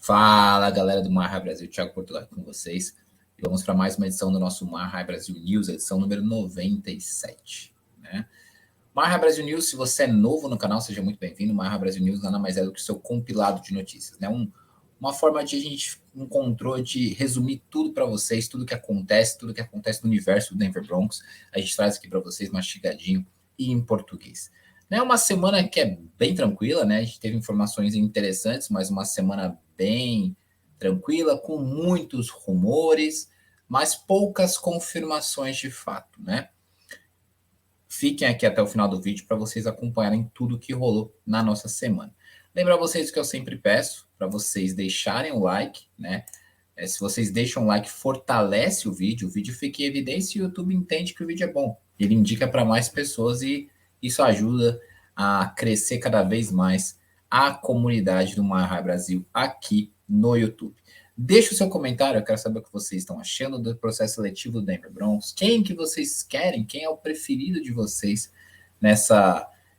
Fala, galera do Mar High Brasil, Thiago Portugal aqui com vocês. E vamos para mais uma edição do nosso Mar High Brasil News, edição número 97. Né? Mar High Brasil News, se você é novo no canal, seja muito bem-vindo. Mar High Brasil News nada mais é do que o seu compilado de notícias. Né? Uma forma de a gente encontrou de resumir tudo para vocês, tudo que acontece no universo do Denver Broncos. A gente traz aqui para vocês mastigadinho e em português. É uma semana que é bem tranquila, né? A gente teve informações interessantes, mas uma semana bem tranquila, com muitos rumores, mas poucas confirmações de fato, né? Fiquem aqui até o final do vídeo para vocês acompanharem tudo que rolou na nossa semana. Lembrar vocês que eu sempre peço para vocês deixarem o like, né? Se vocês deixam o like, fortalece o vídeo fica em evidência e o YouTube entende que o vídeo é bom. Ele indica para mais pessoas e isso ajuda a crescer cada vez mais a comunidade do Mar High Brasil aqui no YouTube. Deixa o seu comentário, eu quero saber o que vocês estão achando do processo seletivo do Denver Broncos. Quem que vocês querem? Quem é o preferido de vocês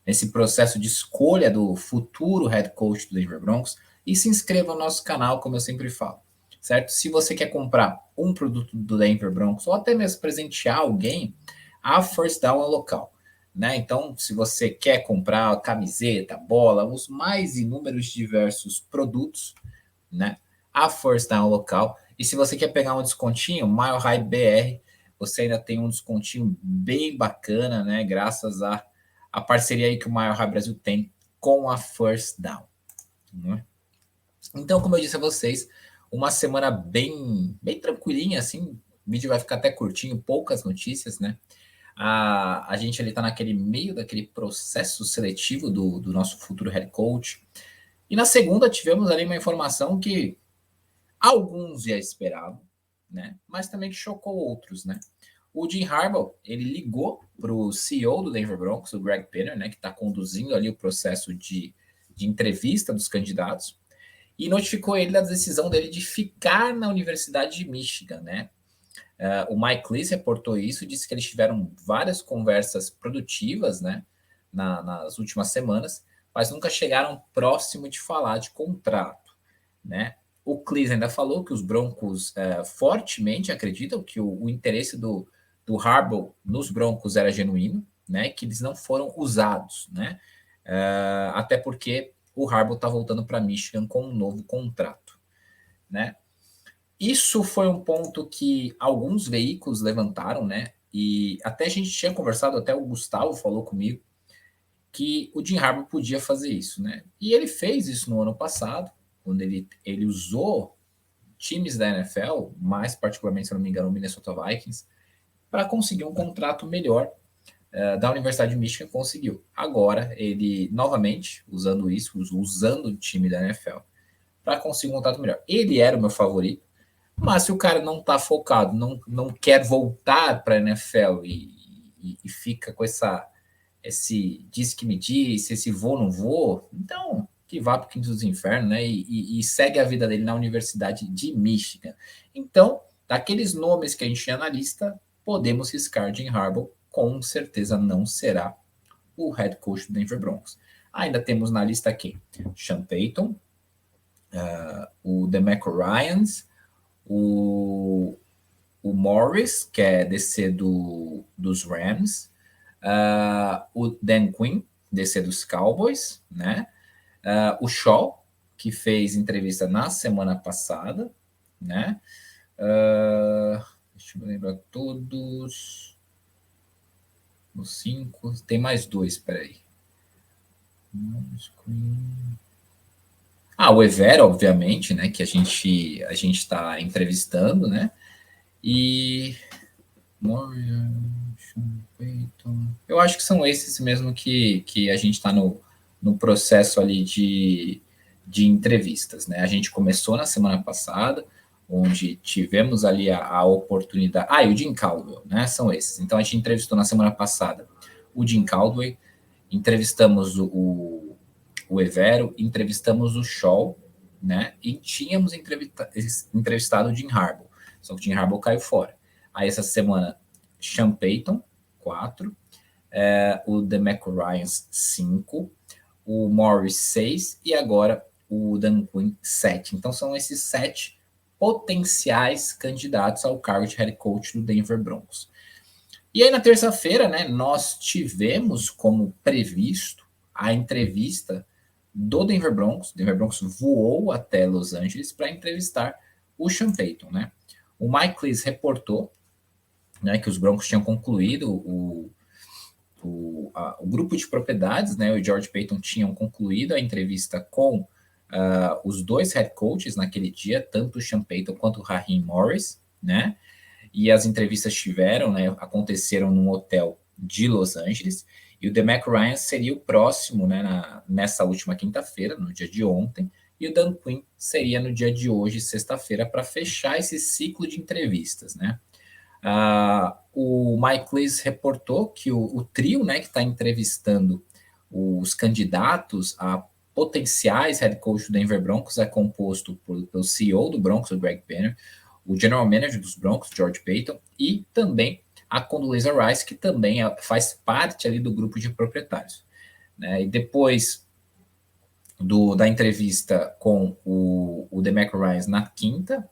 nesse processo de escolha do futuro head coach do Denver Broncos? E se inscreva no nosso canal, como eu sempre falo, certo? Se você quer comprar um produto do Denver Broncos ou até mesmo presentear alguém, a First Down é local. Né? Então, se você quer comprar camiseta, bola, os mais inúmeros diversos produtos, né? A First Down local. E se você quer pegar um descontinho, Mile High BR, você ainda tem um descontinho bem bacana, né? Graças à parceria aí que o Mile High Brasil tem com a First Down. Né? Então, como eu disse a vocês, uma semana bem tranquilinha, assim. O vídeo vai ficar até curtinho, poucas notícias, né? A gente ali está naquele meio daquele processo seletivo do nosso futuro head coach. E na segunda tivemos ali uma informação que alguns já esperavam, né? Mas também que chocou outros, né? O Jim Harbaugh, ele ligou para o CEO do Denver Broncos, o Greg Penner, né? Que está conduzindo ali o processo de entrevista dos candidatos e notificou ele da decisão dele de ficar na Universidade de Michigan, né? O Mike Lease reportou isso, disse que eles tiveram várias conversas produtivas, né, nas últimas semanas, mas nunca chegaram próximo de falar de contrato, né? O Cleese ainda falou que os Broncos fortemente acreditam que o interesse do Harbaugh nos Broncos era genuíno, né, que eles não foram usados, né? Até porque o Harbaugh está voltando para Michigan com um novo contrato, né? Isso foi um ponto que alguns veículos levantaram, né? E até a gente tinha conversado, até o Gustavo falou comigo, que o Jim Harbaugh podia fazer isso, né? E ele fez isso no ano passado, quando ele usou times da NFL, mais particularmente, se não me engano, o Minnesota Vikings, para conseguir um contrato melhor da Universidade de Michigan, conseguiu. Agora, ele, novamente, usando isso, usando o time da NFL, para conseguir um contrato melhor. Ele era o meu favorito, mas se o cara não está focado, não quer voltar para a NFL e fica com esse diz que me disse, esse vou, não vou, então que vá para o quinto dos infernos, né? E segue a vida dele na Universidade de Michigan. Então, daqueles nomes que a gente tinha na lista, podemos riscar Jim Harbaugh, com certeza não será o head coach do Denver Broncos. Ainda temos na lista aqui Sean Payton, o DeMeco Ryans, o Morris, que é DC dos Rams, o Dan Quinn, DC dos Cowboys, né? O Shaw, que fez entrevista na semana passada, né? Deixa eu lembrar todos. Os 5. Tem mais 2, peraí. O Evero, obviamente, né? Que a gente está entrevistando, né? E eu acho que são esses mesmo que a gente está no processo ali de entrevistas, né? A gente começou na semana passada, onde tivemos ali a oportunidade... e o Jim Caldwell, né? São esses. Então, a gente entrevistou na semana passada o Jim Caldwell, entrevistamos o Evero, entrevistamos o Shaw, né? E tínhamos entrevistado o Jim Harbaugh, só que o Jim Harbaugh caiu fora. Aí, essa semana, Sean Payton, 4, o DeMeco Ryans, 5, o Morris, 6, e agora o Dan Quinn 7. Então são esses 7 potenciais candidatos ao cargo de head coach do Denver Broncos. E aí na terça-feira, né, nós tivemos como previsto a entrevista do Denver Broncos. O Denver Broncos voou até Los Angeles para entrevistar o Sean Payton, né? O Mike Lees reportou, né, que os Broncos tinham concluído o grupo de propriedades, né, o George Payton tinham concluído a entrevista com os dois head coaches naquele dia, tanto o Sean Payton quanto o Raheem Morris, né? E as entrevistas tiveram, né, aconteceram num hotel de Los Angeles, e o DeMeco Ryans seria o próximo, né, nessa última quinta-feira, no dia de ontem, e o Dan Quinn seria no dia de hoje, sexta-feira, para fechar esse ciclo de entrevistas, né? O Mike Lees reportou que o trio, né, que está entrevistando os candidatos a potenciais head coach do Denver Broncos é composto pelo CEO do Broncos, o Greg Banner, o general manager dos Broncos, George Payton, e também a Condoleezza Rice, que também faz parte ali do grupo de proprietários, né? E depois da entrevista com o DeMeco Ryans na quinta,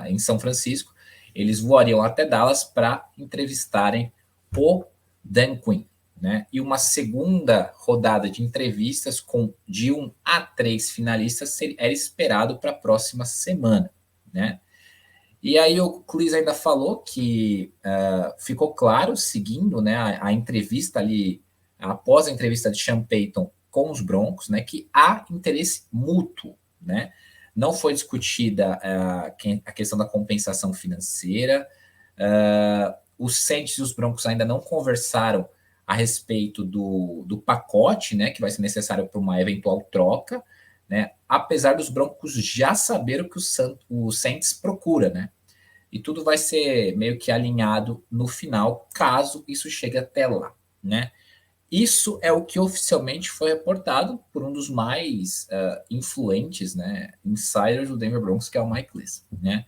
em São Francisco, eles voariam até Dallas para entrevistarem o Dan Quinn, né? E uma segunda rodada de entrevistas de 1 a 3 finalistas era esperado para a próxima semana, né? E aí o Cleese ainda falou que ficou claro, seguindo, né, a entrevista ali, após a entrevista de Sean Payton com os Broncos, né, que há interesse mútuo, né? Não foi discutida a questão da compensação financeira. Os Saints e os Broncos ainda não conversaram a respeito do pacote, né, que vai ser necessário para uma eventual troca, né? Apesar dos Broncos já saber o que o Saints procura, né? E tudo vai ser meio que alinhado no final, caso isso chegue até lá, né? Isso é o que oficialmente foi reportado por um dos mais influentes, né, insiders do Denver Broncos, que é o Mike Lees, né?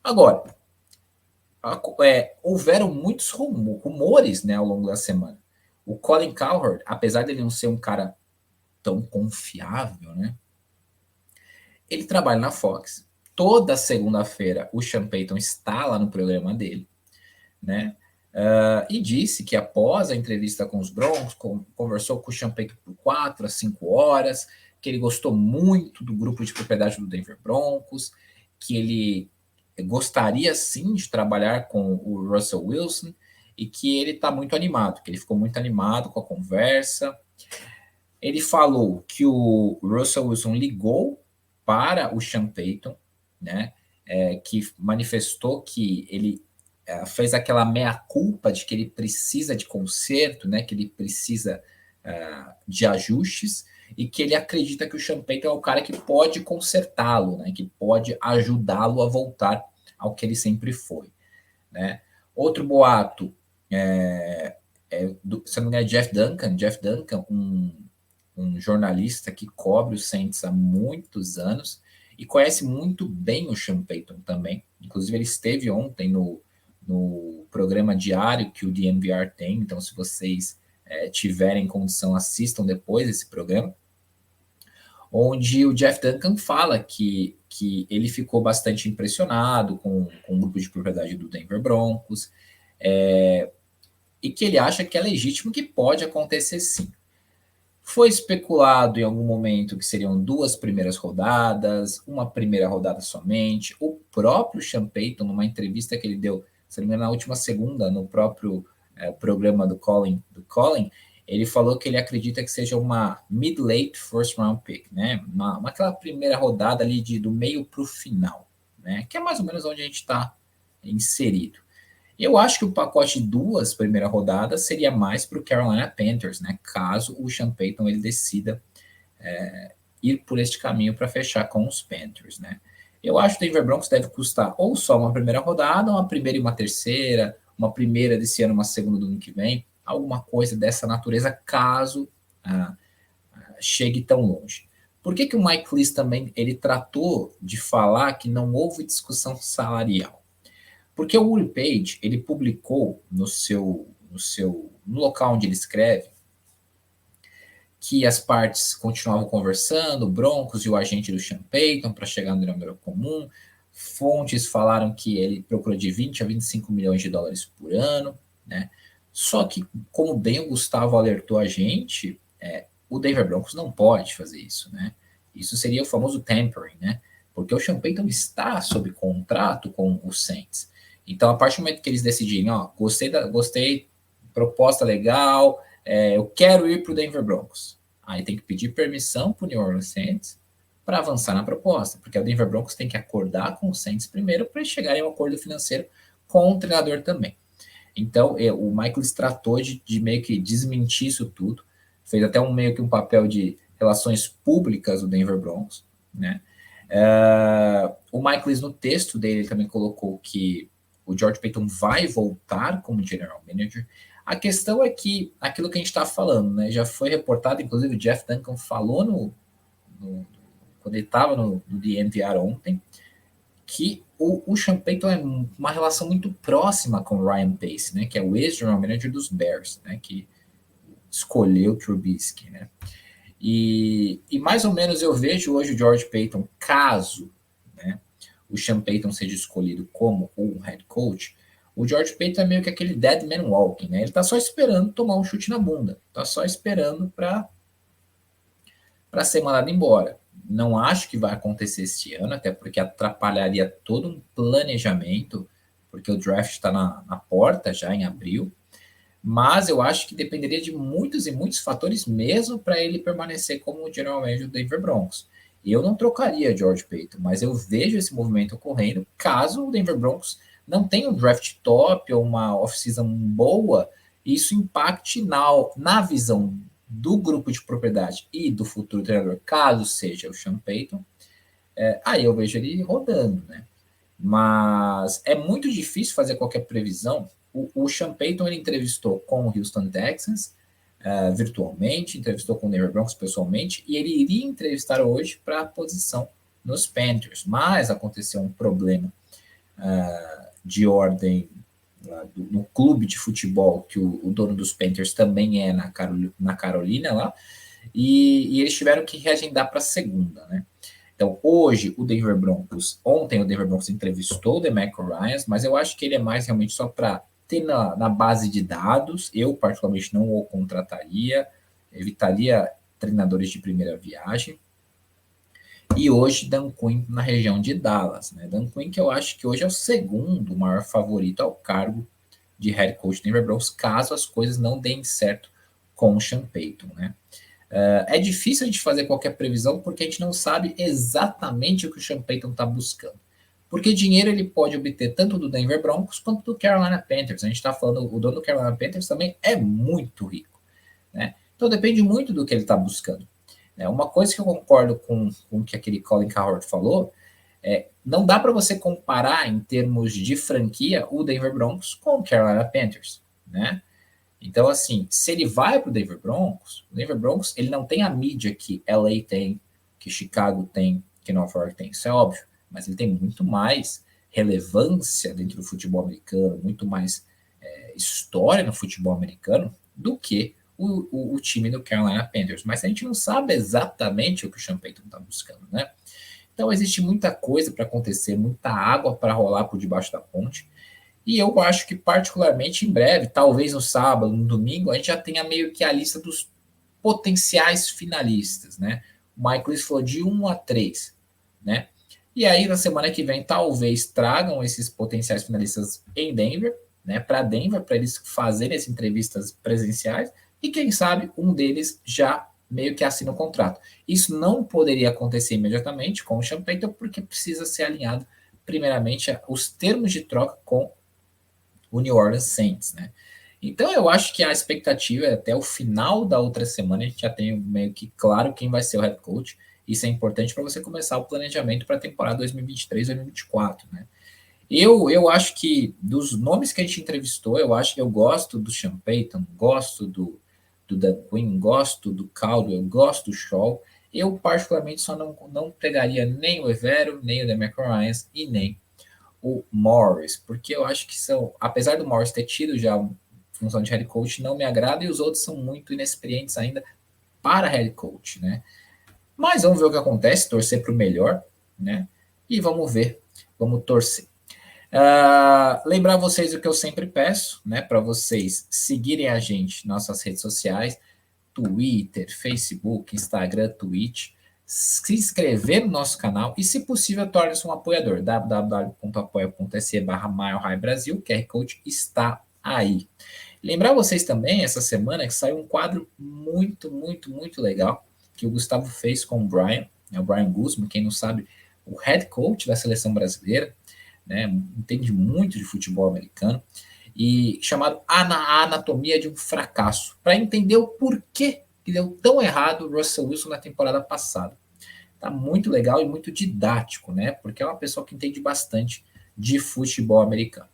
Agora, houveram muitos rumores, né, ao longo da semana. O Colin Cowherd, apesar dele não ser um cara tão confiável, né, ele trabalha na Fox. Toda segunda-feira o Sean Payton está lá no programa dele, né? E disse que após a entrevista com os Broncos, conversou com o Sean Payton por 4 a 5 horas, que ele gostou muito do grupo de propriedade do Denver Broncos, que ele gostaria sim de trabalhar com o Russell Wilson e que ele está muito animado, que ele ficou muito animado com a conversa. Ele falou que o Russell Wilson ligou para o Sean Payton, né, que manifestou que ele fez aquela meia-culpa de que ele precisa de conserto, né, que ele precisa de ajustes, e que ele acredita que o Sean Payton é o cara que pode consertá-lo, né, que pode ajudá-lo a voltar ao que ele sempre foi, né. Outro boato, se não me engano, é Jeff Duncan, um jornalista que cobre o Saints há muitos anos e conhece muito bem o Sean Payton também. Inclusive, ele esteve ontem no programa diário que o DNVR tem, então se vocês tiverem condição, assistam depois esse programa, onde o Jeff Duncan fala que ele ficou bastante impressionado com o grupo de propriedade do Denver Broncos, e que ele acha que é legítimo, que pode acontecer sim. Foi especulado em algum momento que seriam 2 primeiras rodadas, uma primeira rodada somente. O próprio Sean Payton, numa entrevista que ele deu, se não me engano, na última segunda, no próprio programa do Colin, ele falou que ele acredita que seja uma mid-late first round pick, né? Aquela primeira rodada ali do meio para o final, né? Que é mais ou menos onde a gente está inserido. Eu acho que o pacote de 2 primeiras rodadas seria mais para o Carolina Panthers, né? Caso o Sean Payton ele decida ir por este caminho para fechar com os Panthers, né? Eu acho que o Denver Broncos deve custar ou só uma primeira rodada, uma primeira e uma terceira, uma primeira desse ano, uma segunda do ano que vem, alguma coisa dessa natureza, caso chegue tão longe. Por que o Mike Lees também ele tratou de falar que não houve discussão salarial? Porque o Will Page, ele publicou no local onde ele escreve, que as partes continuavam conversando, o Broncos e o agente do Sean Payton, para chegar no denominador comum. Fontes falaram que ele procurou de 20 a 25 milhões de dólares por ano, né? Só que, como bem o Gustavo alertou a gente, o Denver Broncos não pode fazer isso, né? Isso seria o famoso tampering, né? Porque o Sean Payton está sob contrato com os Saints. Então, a partir do momento que eles decidirem, ó, gostei, proposta legal, eu quero ir para o Denver Broncos. Aí tem que pedir permissão para o New Orleans Saints para avançar na proposta, porque o Denver Broncos tem que acordar com o Saints primeiro para eles chegarem a um acordo financeiro com o treinador também. Então, o Michael tratou de meio que desmentir isso tudo, fez até meio que um papel de relações públicas do Denver Broncos, né? O Michael, no texto dele, também colocou que o George Paton vai voltar como general manager. A questão é que aquilo que a gente está falando, né, já foi reportado, inclusive o Jeff Duncan falou quando ele estava no DNVR ontem, que o Sean Payton é uma relação muito próxima com o Ryan Pace, né, que é o ex-general manager dos Bears, né, que escolheu o Trubisky, né. E mais ou menos eu vejo hoje o George Paton, caso, né, o Sean Payton seja escolhido como um head coach, o George Paton é meio que aquele dead man walking, né? Ele tá só esperando tomar um chute na bunda, tá só esperando para ser mandado embora. Não acho que vai acontecer este ano, até porque atrapalharia todo um planejamento, porque o draft está na porta já em abril. Mas eu acho que dependeria de muitos e muitos fatores mesmo para ele permanecer como o general manager do Denver Broncos. Eu não trocaria George Paton, mas eu vejo esse movimento ocorrendo caso o Denver Broncos não tenha um draft top ou uma off-season boa, isso impacte na visão do grupo de propriedade e do futuro treinador, caso seja o Sean Payton, aí eu vejo ele rodando, né? Mas é muito difícil fazer qualquer previsão. O Sean Payton ele entrevistou com o Houston Texans virtualmente, entrevistou com o Denver Broncos pessoalmente, e ele iria entrevistar hoje para a posição nos Panthers, mas aconteceu um problema de ordem no clube de futebol, que o dono dos Panthers também é na Carolina lá, e eles tiveram que reagendar para segunda, né? Então, hoje, ontem o Denver Broncos entrevistou o DeMeco Ryans, mas eu acho que ele é mais realmente só para ter na base de dados. Eu, particularmente, não o contrataria, evitaria treinadores de primeira viagem. E hoje, Dan Quinn na região de Dallas, né? Dan Quinn, que eu acho que hoje é o segundo maior favorito ao cargo de head coach do Denver Broncos, caso as coisas não deem certo com o Sean Payton, né? É difícil a gente fazer qualquer previsão porque a gente não sabe exatamente o que o Sean Payton está buscando. Porque dinheiro ele pode obter tanto do Denver Broncos quanto do Carolina Panthers. A gente está falando, o dono do Carolina Panthers também é muito rico, né? Então depende muito do que ele está buscando. Uma coisa que eu concordo com o que aquele Colin Cowherd falou, não dá para você comparar em termos de franquia o Denver Broncos com o Carolina Panthers, né? Então, assim, se ele vai para o Denver Broncos, ele não tem a mídia que LA tem, que Chicago tem, que Nova York tem, isso é óbvio, mas ele tem muito mais relevância dentro do futebol americano, muito mais história no futebol americano do que o time do Carolina Panthers. Mas a gente não sabe exatamente o que o Sean Payton está buscando, né? Então, existe muita coisa para acontecer, muita água para rolar por debaixo da ponte. E eu acho que, particularmente em breve, talvez no sábado, no domingo, a gente já tenha meio que a lista dos potenciais finalistas, né? O Michael falou de 1 a 3, né? E aí, na semana que vem, talvez tragam esses potenciais finalistas em Denver, né? Para Denver, para eles fazerem essas entrevistas presenciais. E quem sabe um deles já meio que assina o contrato. Isso não poderia acontecer imediatamente com o Sean Payton, porque precisa ser alinhado, primeiramente, os termos de troca com o New Orleans Saints, né? Então eu acho que a expectativa é até o final da outra semana a gente já tem meio que claro quem vai ser o head coach. Isso é importante para você começar o planejamento para a temporada 2023-2024, né? Eu acho que dos nomes que a gente entrevistou, eu acho que eu gosto do Sean Payton, gosto do Dan Quinn, gosto do Caldwell, gosto do Shaw. Eu particularmente só não pegaria nem o Evero, nem o DeMeco Ryans e nem o Morris, porque eu acho que são, apesar do Morris ter tido já função de head coach, não me agrada, e os outros são muito inexperientes ainda para head coach, né? Mas vamos ver o que acontece, torcer para o melhor, né? E vamos ver, vamos torcer. Lembrar vocês o que eu sempre peço, né? Para vocês seguirem a gente nas nossas redes sociais, Twitter, Facebook, Instagram, Twitch, se inscrever no nosso canal e, se possível, torne-se um apoiador, www.apoia.se/milehighbrasil, o QR Code está aí. Lembrar vocês também, essa semana, que saiu um quadro muito, muito, muito legal, que o Gustavo fez com o Brian, né, o Brian Guzman, quem não sabe, o head coach da seleção brasileira, né, entende muito de futebol americano, e chamado A Anatomia de um Fracasso, para entender o porquê que deu tão errado o Russell Wilson na temporada passada. Tá muito legal e muito didático, né? Porque é uma pessoa que entende bastante de futebol americano.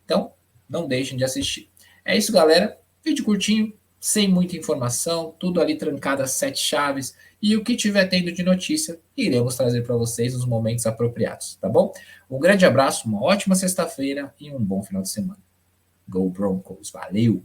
Então, não deixem de assistir. É isso, galera. Vídeo curtinho, sem muita informação, tudo ali trancado às 7 chaves. E o que tiver tendo de notícia, iremos trazer para vocês nos momentos apropriados, tá bom? Um grande abraço, uma ótima sexta-feira e um bom final de semana. Go Broncos, valeu!